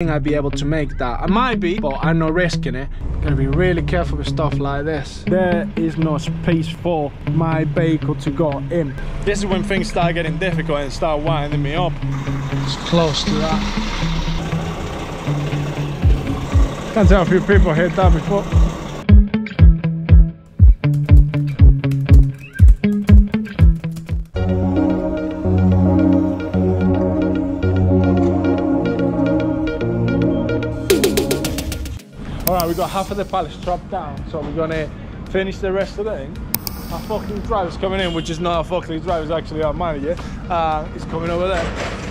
I'd be able to make that. I might be, but I'm not risking it. Gotta be really careful with stuff like this. There is no space for my vehicle to go in. This is when things start getting difficult and start winding me up. It's close to that. Can't tell a few people hit that before. Alright, we got half of the pallet strapped down, so we're gonna finish the rest of the thing. Our fucking driver's coming in, which is not our fucking driver, it's actually our manager. He's coming over there.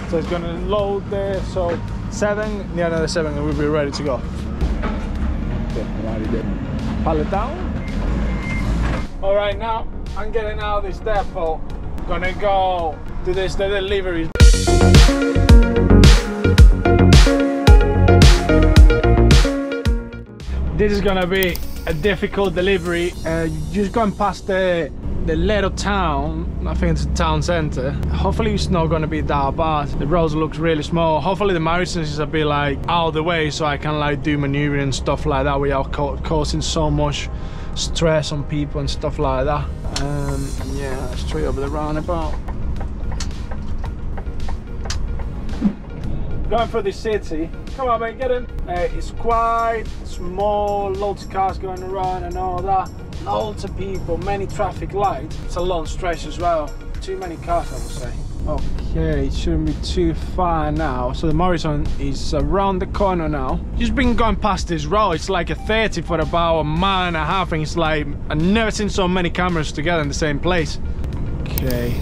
So he's gonna load there, so 7, near another 7, and we'll be ready to go. Okay, alrighty then. Pallet down. Alright, now I'm getting out of this depot. Gonna go to the delivery. This is gonna be a difficult delivery. Just going past the little town. I think it's a town center. Hopefully it's not gonna be that bad. The roads looks really small. Hopefully the Morrisons is a bit like out of the way, so I can like do maneuvering and stuff like that without causing so much stress on people and stuff like that. Yeah, straight over the roundabout. Going through the city. Come on, mate, get in. It's quite small, loads of cars going around and all that. Loads of people, many traffic lights. It's a long stretch as well. Too many cars, I would say. Okay, it shouldn't be too far now. So the Morrison is around the corner now. Just been going past this road. It's like a 30 for about a mile and a half, and it's like I've never seen so many cameras together in the same place. Okay.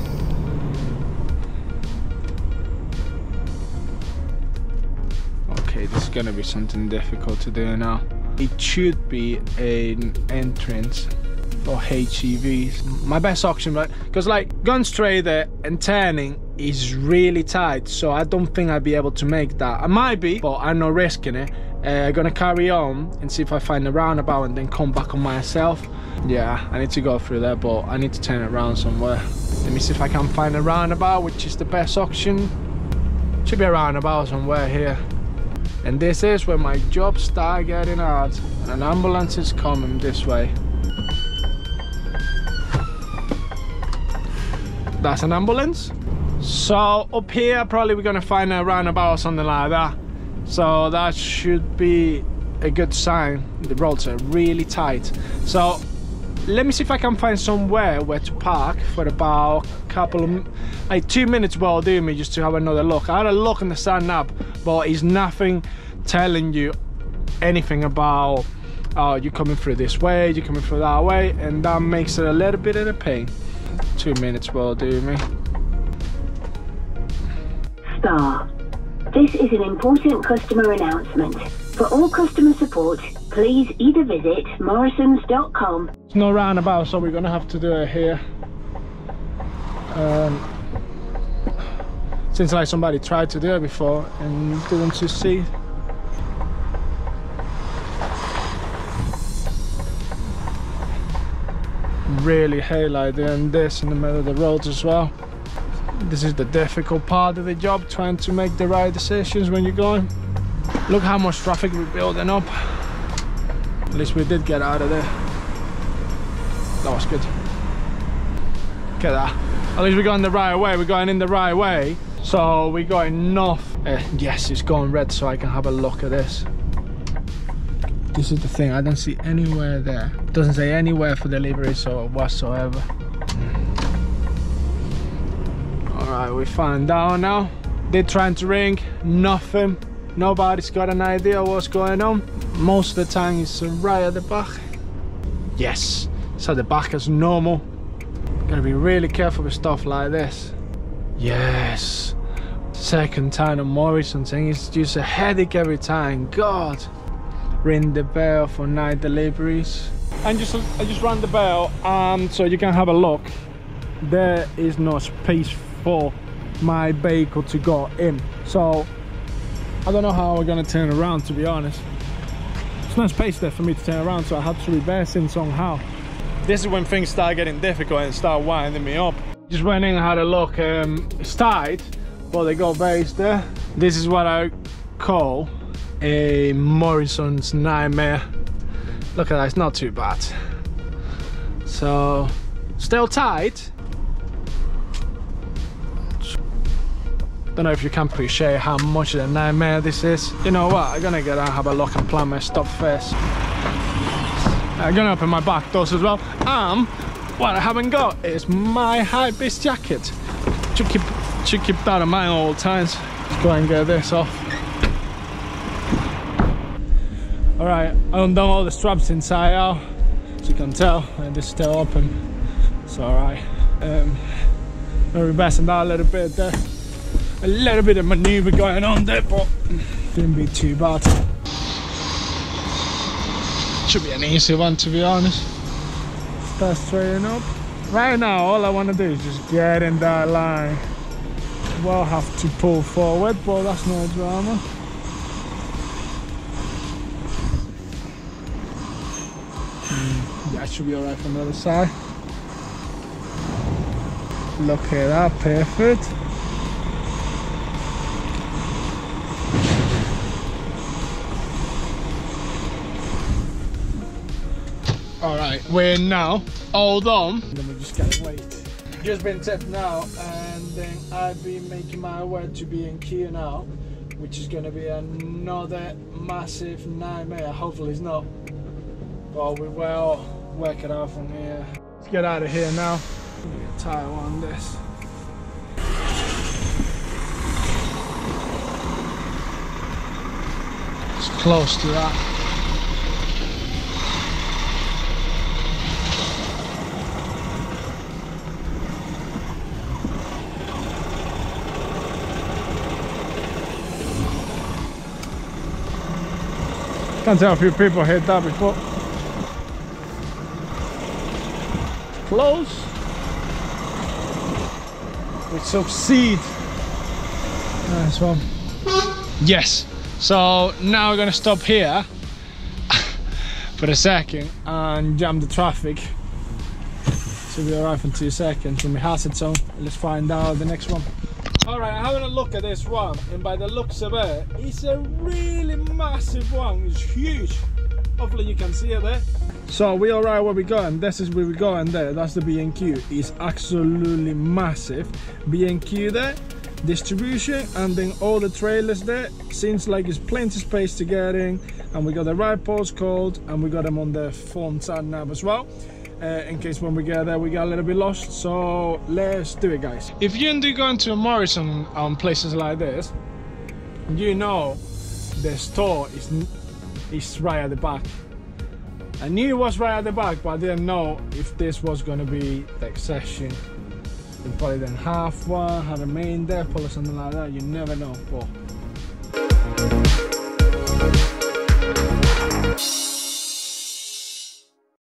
Okay, this is gonna be something difficult to do now. It should be an entrance for HEVs. My best option, right? Because like going straight there and turning is really tight, so I don't think I'd be able to make that. I might be, but I'm not risking it. I'm gonna carry on and see if I find a roundabout and then come back on myself. Yeah, I need to go through there, but I need to turn it around somewhere. Let me see if I can find a roundabout, which is the best option. Should be a roundabout somewhere here. And this is where my job starts getting hard. And an ambulance is coming this way. That's an ambulance. So up here, probably we're gonna find a roundabout or something like that. So that should be a good sign. The roads are really tight. So let me see if I can find somewhere where to park for about a couple of, like 2 minutes will do me just to have another look. I had a look on the sun up, but it's nothing telling you anything about, oh, you're coming through this way, you're coming through that way, and that makes it a little bit of a pain. 2 minutes will do me. Star. This is an important customer announcement. For all customer support, please either visit morrisons.com. There's no roundabout, so we're gonna have to do it here. Since like somebody tried to do it before and didn't succeed. Really hate like doing this in the middle of the roads as well. This is the difficult part of the job, trying to make the right decisions when you're going. Look how much traffic we're building up. At least we did get out of there. That was good. Look at that. At least we're going the right way. We're going in the right way. So we're going north. Yes, it's going red, so I can have a look at this. This is the thing, I don't see anywhere there. It doesn't say anywhere for deliveries or whatsoever. Alright, we found out now. They're trying to ring, nothing. Nobody's got an idea what's going on. Most of the time it's right at the back. Yes, so the back is normal. Gotta be really careful with stuff like this. Yes, second time on Morrison thing, it's just a headache every time. God. Ring the bell for night deliveries. I just rang the bell, so you can have a look. There is no space for my vehicle to go in, so I don't know how we're gonna turn around, to be honest. There's no space there for me to turn around, so I had to reverse in somehow. This is when things start getting difficult and start winding me up. Just went in and had a look. It's tight, but they got base there. This is what I call a Morrison's Nightmare. Look at that, it's not too bad. So, still tight. Don't know if you can appreciate how much of a nightmare this is. You know what, I'm gonna get out, have a look and plan my stuff first. I'm gonna open my back doors as well. What I haven't got is my Hypebeast jacket. Should keep that in mind all the times. Let's go and get this off. Alright, I undone all the straps inside out. As you can tell, and it's still open. It's alright. Maybe messing that a little bit there. A little bit of maneuver going on there, but didn't be too bad. Should be an easy one, to be honest. Start straighten up. Right now, all I want to do is just get in that line. We'll have to pull forward, but that's no drama. That should be alright from the other side. Look at that, perfect. Alright, we're now all done. Then we just gotta wait. Just been tipped now, and then I've been making my way to B&Q now, which is gonna be another massive nightmare. Hopefully it's not, but we will work it out from here. Let's get out of here now. Get a tire on this. It's close to that. Can't tell a few people hit that before. Close. We succeed. Nice one. Yes. So now we're gonna stop here for a second and jam the traffic. So we'll arrive in 2 seconds when we hazard zone. Let's find out the next one. Alright, I'm having a look at this one, and by the looks of it, it's a really massive one. It's huge. Hopefully you can see it there. So we are right where we go, and this is where we go, and there, that's the B&Q. It's absolutely massive. B&Q there, distribution, and then all the trailers there. Seems like it's plenty of space to get in, and we got the right postcode, and we got them on the phone sat nav as well. In case when we get there we get a little bit lost. So let's do it, guys. If you do go into a Morrison places like this, you know the store is right at the back. I knew it was right at the back, but I didn't know if this was going to be the section. We probably then have one, have a main depot or something like that. You never know, but